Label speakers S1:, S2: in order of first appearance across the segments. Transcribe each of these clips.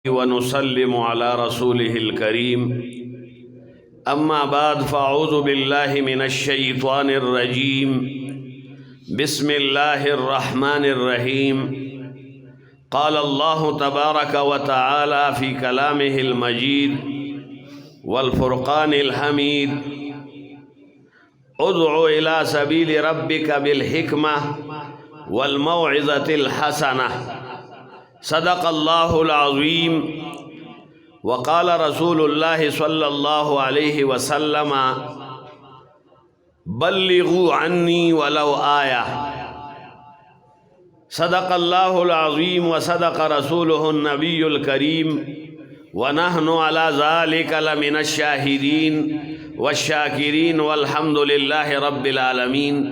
S1: ونسلم على رسوله الكريم أما بعد فأعوذ بالله من الشيطان الرجيم بسم الله الرحمن الرحيم قال الله تبارك وتعالى في كلامه المجيد والفرقان الحميد ادع إلى سبيل ربك بالحكمة والموعظة الحسنة صدق اللہ العظیم وقال رسول اللہ صلی اللہ علیہ وسلم بلغوا عنی ولو آیہ صدق اللہ العظیم وصدق رسولہ النبی الکریم ونحن علی ذلک لمن الشاہدین والشاکرین والحمد للہ رب العالمین۔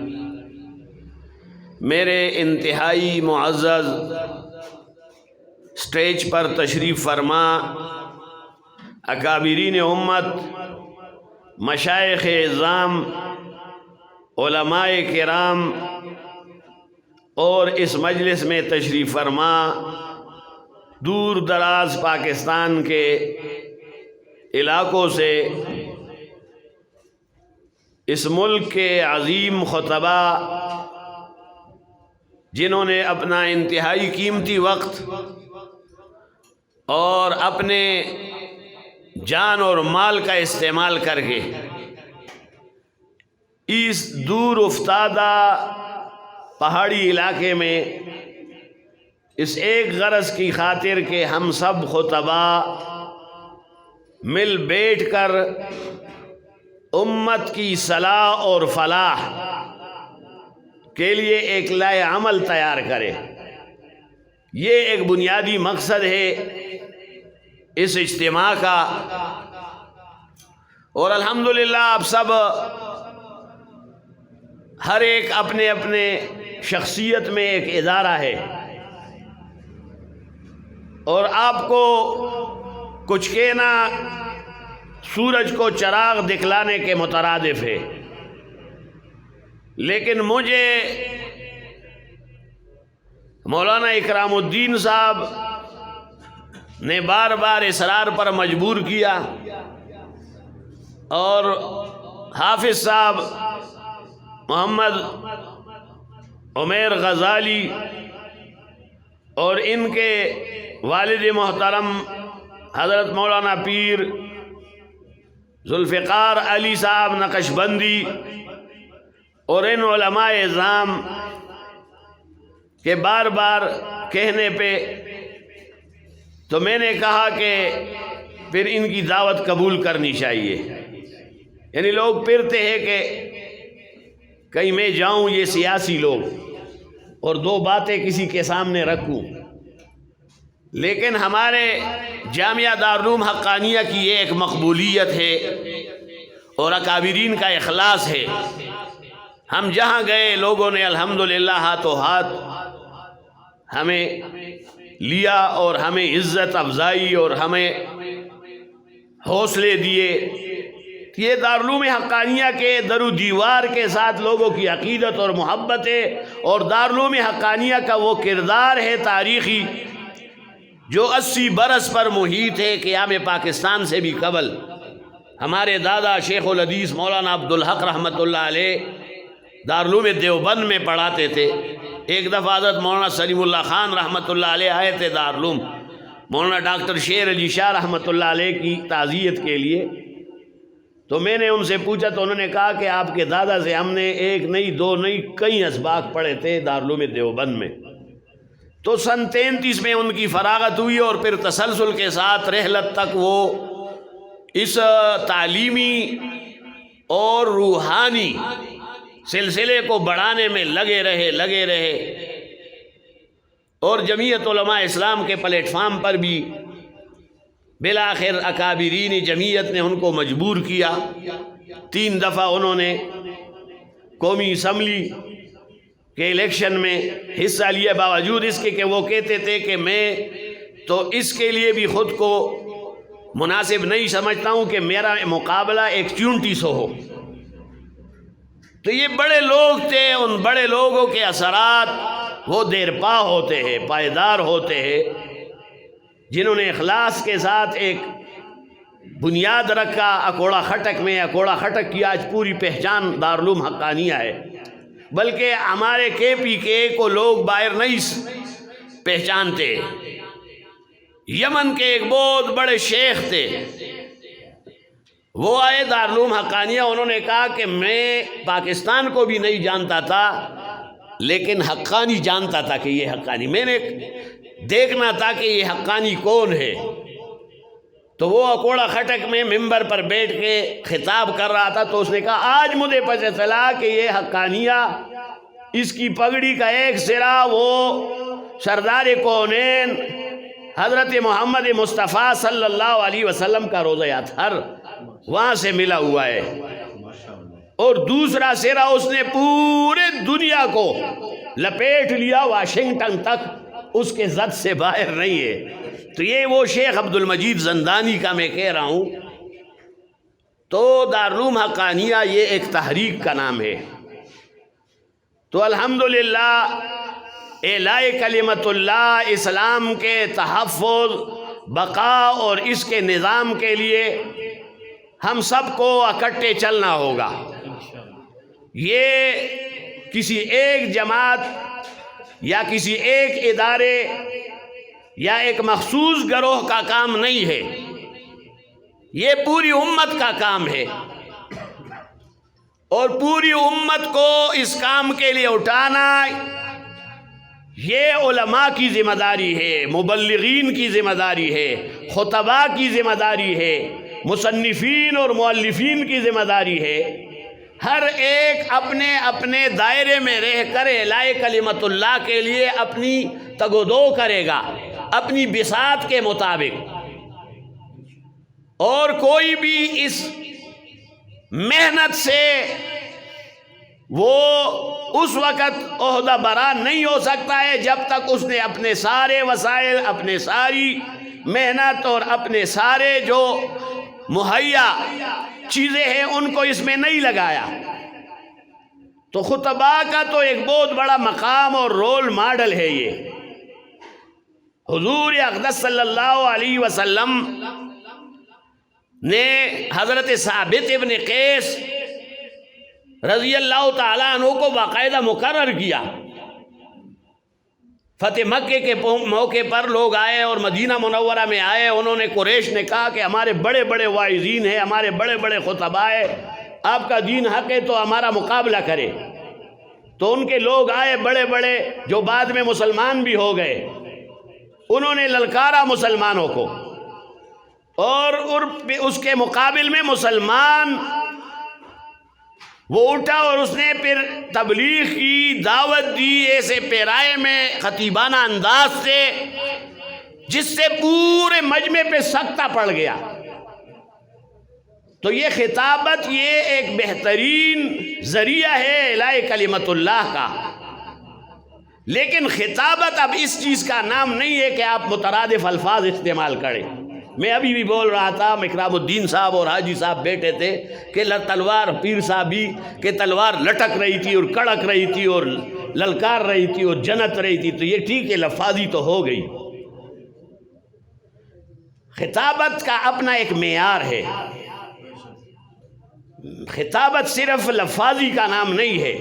S1: میرے انتہائی معزز سٹیج پر تشریف فرما اکابرین امت، مشائخ اعظام، علماء کرام اور اس مجلس میں تشریف فرما دور دراز پاکستان کے علاقوں سے اس ملک کے عظیم خطبہ جنہوں نے اپنا انتہائی قیمتی وقت اور اپنے جان اور مال کا استعمال کر کے اس دور افتادہ پہاڑی علاقے میں اس ایک غرض کی خاطر کہ ہم سب خطبہ مل بیٹھ کر امت کی صلاح اور فلاح کے لیے ایک لائحہ عمل تیار کرے، یہ ایک بنیادی مقصد ہے اس اجتماع کا۔ اور الحمدللہ آپ سب ہر ایک اپنے اپنے شخصیت میں ایک ادارہ ہے اور آپ کو کچھ کہنا سورج کو چراغ دکھلانے کے مترادف ہے، لیکن مجھے مولانا اکرام الدین صاحب نے بار بار اصرار پر مجبور کیا اور حافظ صاحب محمد عمیر غزالی اور ان کے والد محترم حضرت مولانا پیر ذوالفقار علی صاحب نقشبندی اور ان علماء اعظام کے بار بار کہنے پہ تو میں نے کہا کہ پھر ان کی دعوت قبول کرنی چاہیے۔ یعنی لوگ پھرتے ہیں کہ کہیں میں جاؤں یہ سیاسی لوگ اور دو باتیں کسی کے سامنے رکھوں، لیکن ہمارے جامعہ دارالعلوم حقانیہ کی یہ ایک مقبولیت ہے اور اکابرین کا اخلاص ہے۔ ہم جہاں گئے لوگوں نے الحمدللہ ہاتھوں ہاتھ ہمیں لیا اور ہمیں عزت افزائی اور ہمیں حوصلے دیے۔ یہ دارالعلوم حقانیہ کے در و دیوار کے ساتھ لوگوں کی عقیدت اور محبت ہے، اور دارالعلوم حقانیہ کا وہ کردار ہے تاریخی جو 80 برس پر محیط ہے قیام پاکستان سے بھی قبل۔ ہمارے دادا شیخ الحدیث مولانا عبدالحق رحمۃ اللہ علیہ دارالعلوم دیوبند میں پڑھاتے تھے۔ ایک دفعہ حضرت مولانا سلیم اللہ خان رحمۃ اللہ علیہ آئے تھے دارالعلوم مولانا ڈاکٹر شیر علی شاہ رحمۃ اللہ علیہ کی تعزیت کے لیے، تو میں نے ان سے پوچھا تو انہوں نے کہا کہ آپ کے دادا سے ہم نے ایک نہیں دو نہیں کئی اسباق پڑھے تھے دارالعلوم دیوبند میں۔ تو سن 33 میں ان کی فراغت ہوئی اور پھر تسلسل کے ساتھ رحلت تک وہ اس تعلیمی اور روحانی سلسلے کو بڑھانے میں لگے رہے اور جمعیت علماء اسلام کے پلیٹ فارم پر بھی بالآخر اکابرین جمعیت نے ان کو مجبور کیا۔ 3 دفعہ انہوں نے قومی اسمبلی کے الیکشن میں حصہ لیا، باوجود اس کے کہ وہ کہتے تھے کہ میں تو اس کے لیے بھی خود کو مناسب نہیں سمجھتا ہوں کہ میرا مقابلہ ایک چونٹی سو ہو۔ تو یہ بڑے لوگ تھے، ان بڑے لوگوں کے اثرات وہ دیر پا ہوتے ہیں، پائیدار ہوتے ہیں۔ جنہوں نے اخلاص کے ساتھ ایک بنیاد رکھا اکوڑا خٹک میں. اکوڑا خٹک کی آج پوری پہچان دارالعلوم حقانیہ ہے، بلکہ ہمارے KPK کو لوگ باہر نہیں پہچانتے. یمن کے ایک بہت بڑے شیخ تھے، وہ آئے دارالعلوم حقانیہ. انہوں نے کہا کہ میں پاکستان کو بھی نہیں جانتا تھا لیکن حقانی جانتا تھا کہ یہ حقانی، میں نے دیکھنا تھا کہ یہ حقانی کون ہے. تو وہ اکوڑا خٹک میں ممبر پر بیٹھ کے خطاب کر رہا تھا، تو اس نے کہا آج مجھے پتہ چلا کہ یہ حقانیہ، اس کی پگڑی کا ایک سرا وہ سردار کونین حضرت محمد مصطفیٰ صلی اللہ علیہ وسلم کا روضہ اطہر وہاں سے ملا ہوا ہے، اور دوسرا سرا اس نے پورے دنیا کو لپیٹ لیا، واشنگٹن تک اس کے زد سے باہر نہیں ہے. تو یہ وہ شیخ عبد المجید زندانی کا میں کہہ رہا ہوں. تو دارالعلوم حقانیہ یہ ایک تحریک کا نام ہے. تو الحمدللہ اعلاء کلمت اللہ، اسلام کے تحفظ، بقا اور اس کے نظام کے لیے ہم سب کو اکٹھے چلنا ہوگا. یہ کسی ایک جماعت یا کسی ایک ادارے یا ایک مخصوص گروہ کا کام نہیں ہے، یہ پوری امت کا کام ہے، اور پوری امت کو اس کام کے لیے اٹھانا یہ علماء کی ذمہ داری ہے، مبلغین کی ذمہ داری ہے، خطباء کی ذمہ داری ہے، مصنفین اور مؤلفین کی ذمہ داری ہے. ہر ایک اپنے اپنے دائرے میں رہ کر اعلاء کلمت اللہ کے لیے اپنی تگ و دو کرے گا اپنی بساط کے مطابق. اور کوئی بھی اس محنت سے وہ اس وقت عہدہ برا نہیں ہو سکتا ہے جب تک اس نے اپنے سارے وسائل، اپنے ساری محنت اور اپنے سارے جو مہیا چیزیں ہیں ان کو اس میں نہیں لگایا. تو خطباء کا تو ایک بہت بڑا مقام اور رول ماڈل ہے. یہ حضور اقدس صلی اللہ علیہ وسلم نے حضرت ثابت ابن قیس رضی اللہ تعالیٰ عنہ کو باقاعدہ مقرر کیا. فتح مکہ کے موقع پر لوگ آئے اور مدینہ منورہ میں آئے. انہوں نے قریش نے کہا کہ ہمارے بڑے بڑے واعظین ہیں، ہمارے بڑے بڑے خطباء ہیں، آپ کا دین حق ہے تو ہمارا مقابلہ کرے. تو ان کے لوگ آئے بڑے بڑے جو بعد میں مسلمان بھی ہو گئے. انہوں نے للکارا مسلمانوں کو، اور اس کے مقابل میں مسلمان وہ اٹھا اور اس نے پھر تبلیغ کی، دعوت دی ایسے پیرائے میں خطیبانہ انداز سے جس سے پورے مجمع پہ سکتہ پڑ گیا. تو یہ خطابت یہ ایک بہترین ذریعہ ہے اعلاء کلمت اللہ کا. لیکن خطابت اب اس چیز کا نام نہیں ہے کہ آپ مترادف الفاظ استعمال کریں. میں ابھی بھی بول رہا تھا، اکرام الدین صاحب اور حاجی صاحب بیٹھے تھے کہ تلوار، پیر صاحب بھی کہ تلوار لٹک رہی تھی اور کڑک رہی تھی اور للکار رہی تھی اور جنت رہی تھی. تو یہ ٹھیک ہے، لفاظی تو ہو گئی. خطابت کا اپنا ایک معیار ہے. خطابت صرف لفاظی کا نام نہیں ہے.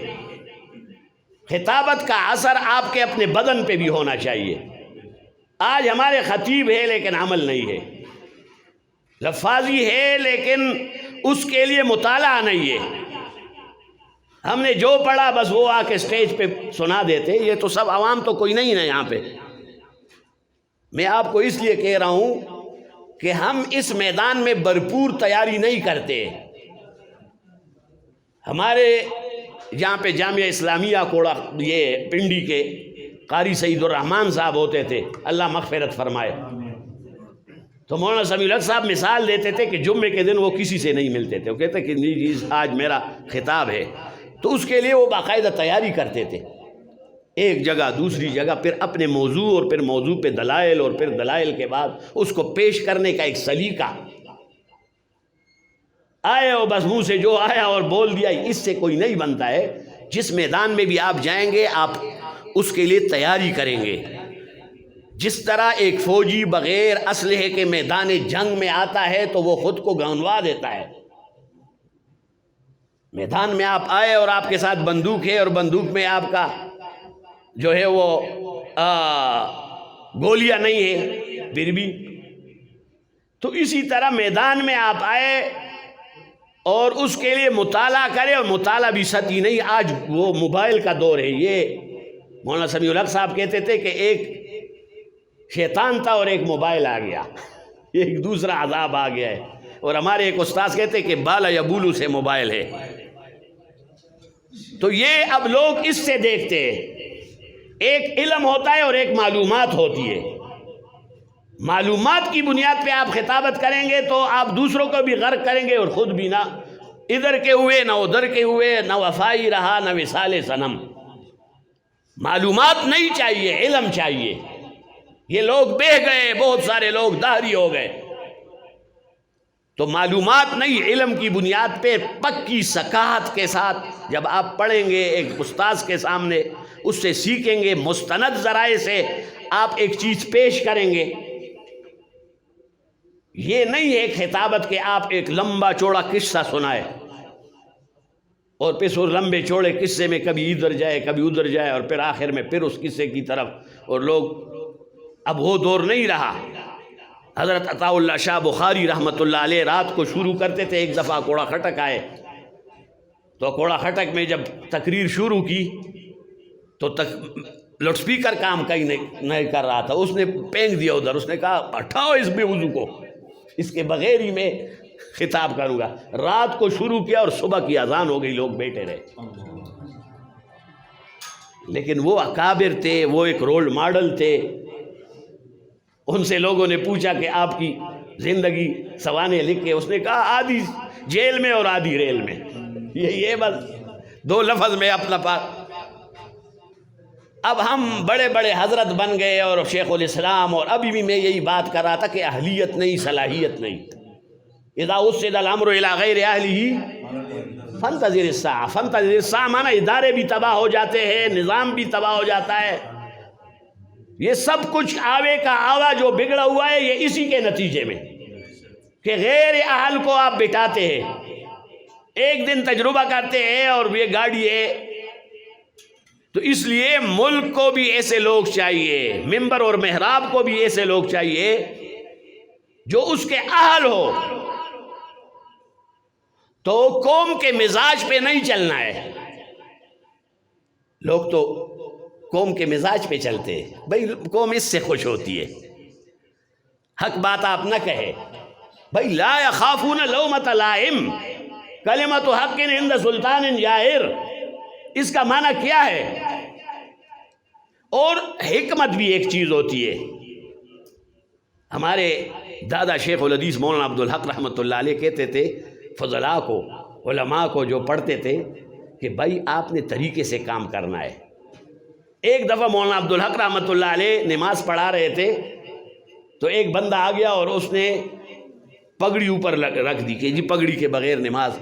S1: خطابت کا اثر آپ کے اپنے بدن پہ بھی ہونا چاہیے. آج ہمارے خطیب ہے لیکن عمل نہیں ہے، لفاظی ہے لیکن اس کے لیے مطالعہ نہیں ہے. ہم نے جو پڑھا بس وہ آ کے سٹیج پہ سنا دیتے. یہ تو سب عوام تو کوئی نہیں ہے یہاں پہ. میں آپ کو اس لیے کہہ رہا ہوں کہ ہم اس میدان میں بھرپور تیاری نہیں کرتے. ہمارے یہاں پہ جامعہ اسلامیہ کوڑا یہ پنڈی کے قاری سعید الرحمن صاحب ہوتے تھے، اللہ مغفرت فرمائے. تو مولانا سمیع الحق صاحب مثال دیتے تھے کہ جمعے کے دن وہ کسی سے نہیں ملتے تھے. وہ کہتے کہ جی آج میرا خطاب ہے، تو اس کے لیے وہ باقاعدہ تیاری کرتے تھے. ایک جگہ دوسری جگہ، پھر اپنے موضوع اور پھر موضوع پہ دلائل، اور پھر دلائل کے بعد اس کو پیش کرنے کا ایک سلیقہ. آئے اور بس منہ سے جو آیا اور بول دیا، اس سے کوئی نہیں بنتا ہے. جس میدان میں بھی آپ جائیں گے آپ اس کے لیے تیاری کریں گے. جس طرح ایک فوجی بغیر اسلحے کے میدان جنگ میں آتا ہے تو وہ خود کو گنوا دیتا ہے. میدان میں آپ آئے اور آپ کے ساتھ بندوق ہے اور بندوق میں آپ کا جو ہے وہ گولیاں نہیں ہے پھر بھی. تو اسی طرح میدان میں آپ آئے اور اس کے لیے مطالعہ کرے، اور مطالعہ بھی سطحی نہیں. آج وہ موبائل کا دور ہے. یہ مولانا سمیع الحق صاحب کہتے تھے کہ ایک شیطان تھا اور ایک موبائل آ گیا، ایک دوسرا عذاب آ گیا ہے. اور ہمارے ایک استاذ کہتے کہ بالا یا بولو سے موبائل ہے. تو یہ اب لوگ اس سے دیکھتے ہیں. ایک علم ہوتا ہے اور ایک معلومات ہوتی ہے. معلومات کی بنیاد پہ آپ خطابت کریں گے تو آپ دوسروں کو بھی غرق کریں گے اور خود بھی نہ ادھر کے ہوئے نہ ادھر کے ہوئے، نہ وفائی رہا نہ وصال صنم. معلومات نہیں چاہیے، علم چاہیے. یہ لوگ بہہ گئے، بہت سارے لوگ دہری ہو گئے. تو معلومات نہیں، علم کی بنیاد پہ پکی ثقافت کے ساتھ جب آپ پڑھیں گے ایک استاذ کے سامنے، اس سے سیکھیں گے، مستند ذرائع سے آپ ایک چیز پیش کریں گے. یہ نہیں ہے خطابت کہ آپ ایک لمبا چوڑا قصہ سنائے اور پھر اس لمبے چوڑے قصے میں کبھی ادھر جائے کبھی ادھر جائے اور پھر آخر میں پھر اس قصے کی طرف. اور لوگ اب وہ دور نہیں رہا. حضرت عطا اللہ شاہ بخاری رحمۃ اللہ علیہ رات کو شروع کرتے تھے. ایک دفعہ کوڑا خٹک آئے تو کوڑا خٹک میں جب تقریر شروع کی تو لاؤڈ سپیکر کام کہیں نہیں کر رہا تھا. اس نے پھینک دیا ادھر. اس نے کہا ہٹاؤ اس بے وضو کو، اس کے بغیر ہی میں خطاب کروں گا. رات کو شروع کیا اور صبح کی اذان ہو گئی، لوگ بیٹھے رہے. لیکن وہ اکابر تھے، وہ ایک رول ماڈل تھے. ان سے لوگوں نے پوچھا کہ آپ کی زندگی سوانح لکھ کے، اس نے کہا آدھی جیل میں اور آدھی ریل میں. یہ بس دو لفظ میں اپنا اب ہم بڑے بڑے حضرت بن گئے اور شیخ الاسلام، اور ابھی بھی میں یہی بات کر رہا تھا کہ اہلیت نہیں، صلاحیت نہیں. اذا اسد الامر الى غیر اہلہ فانتظر الساعہ. فانتظر الساعہ مانا ادارے بھی تباہ ہو جاتے ہیں، نظام بھی تباہ ہو جاتا ہے. یہ سب کچھ آوے کا آوا جو بگڑا ہوا ہے یہ اسی کے نتیجے میں کہ غیر اہل کو آپ بٹھاتے ہیں. ایک دن تجربہ کرتے ہیں اور یہ گاڑی ہے. تو اس لیے ملک کو بھی ایسے لوگ چاہیے، ممبر اور محراب کو بھی ایسے لوگ چاہیے جو اس کے اہل ہو. تو قوم کے مزاج پہ نہیں چلنا ہے. لوگ تو قوم کے مزاج پہ چلتے ہیں، بھائی قوم اس سے خوش ہوتی ہے. حق بات آپ نہ کہے، بھائی لا یخافون لومۃ لائم کلمۃ حق عند سلطان جائر. اس کا معنی کیا ہے؟ اور حکمت بھی ایک چیز ہوتی ہے. ہمارے دادا شیخ الحدیث مولانا عبدالحق رحمۃ اللہ علیہ کہتے تھے فضلاء کو، علماء کو جو پڑھتے تھے کہ بھائی آپ نے طریقے سے کام کرنا ہے. ایک دفعہ مولانا عبدالحق رحمۃ اللہ علیہ نماز پڑھا رہے تھے تو ایک بندہ آ گیا اور اس نے پگڑی اوپر رکھ دی کہ جی پگڑی کے بغیر نماز.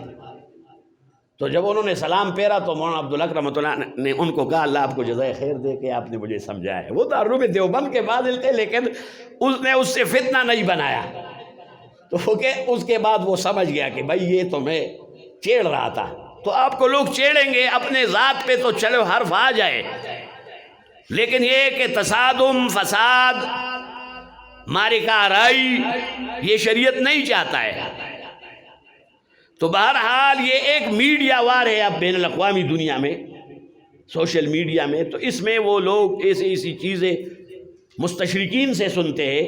S1: تو جب انہوں نے سلام پھیرا تو مولانا عبدالحق رحمۃ اللہ نے ان کو کہا اللہ آپ کو جزائے خیر دے کہ آپ نے مجھے سمجھایا ہے. وہ دارالعلوم دیوبند کے فاضل تھے لیکن اس نے اس سے فتنہ نہیں بنایا. تو وہ کہ اس کے بعد وہ سمجھ گیا کہ بھائی یہ تو میں چھیڑ رہا تھا. تو آپ کو لوگ چھیڑیں گے، اپنے ذات پہ تو چلو حرف آ جائے، لیکن یہ کہ تصادم، فساد، معرکہ آرائی یہ شریعت نہیں چاہتا ہے. تو بہرحال یہ ایک میڈیا وار ہے اب بین الاقوامی دنیا میں، سوشل میڈیا میں. تو اس میں وہ لوگ ایسی چیزیں مستشرقین سے سنتے ہیں.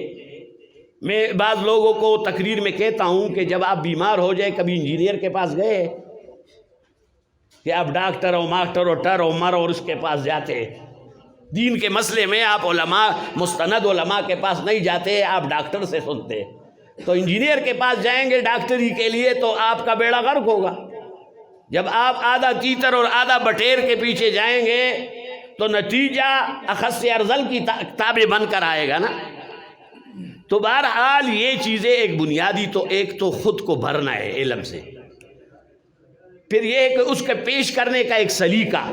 S1: میں بعض لوگوں کو تقریر میں کہتا ہوں کہ جب آپ بیمار ہو جائے کبھی انجینئر کے پاس گئے کہ آپ ڈاکٹر ہو، ماسٹر ہو، ٹر ہو، مر اور اس کے پاس جاتے ہیں. دین کے مسئلے میں آپ علماء، مستند علماء کے پاس نہیں جاتے، آپ ڈاکٹر سے سنتے. تو انجینئر کے پاس جائیں گے ڈاکٹری کے لیے تو آپ کا بیڑا غرق ہوگا. جب آپ آدھا تیتر اور آدھا بٹیر کے پیچھے جائیں گے تو نتیجہ اخذ ارذل کی تابع بن کر آئے گا نا. تو بہرحال یہ چیزیں ایک بنیادی، تو ایک تو خود کو بھرنا ہے علم سے، پھر یہ کہ اس کے پیش کرنے کا ایک سلیقہ.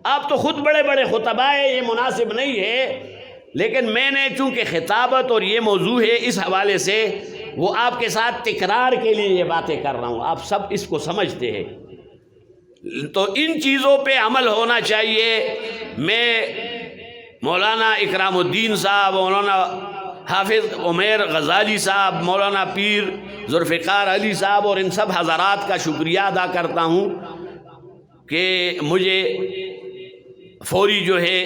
S1: آپ تو خود بڑے بڑے خطباء ہیں، یہ مناسب نہیں ہے لیکن میں نے چونکہ خطابت اور یہ موضوع ہے اس حوالے سے وہ آپ کے ساتھ تکرار کے لیے یہ باتیں کر رہا ہوں، آپ سب اس کو سمجھتے ہیں، تو ان چیزوں پہ عمل ہونا چاہیے۔ میں مولانا اکرام الدین صاحب، مولانا حافظ عمیر غزالی صاحب، مولانا پیر ذوالفقار علی صاحب اور ان سب حضرات کا شکریہ ادا کرتا ہوں کہ مجھے فوری جو ہے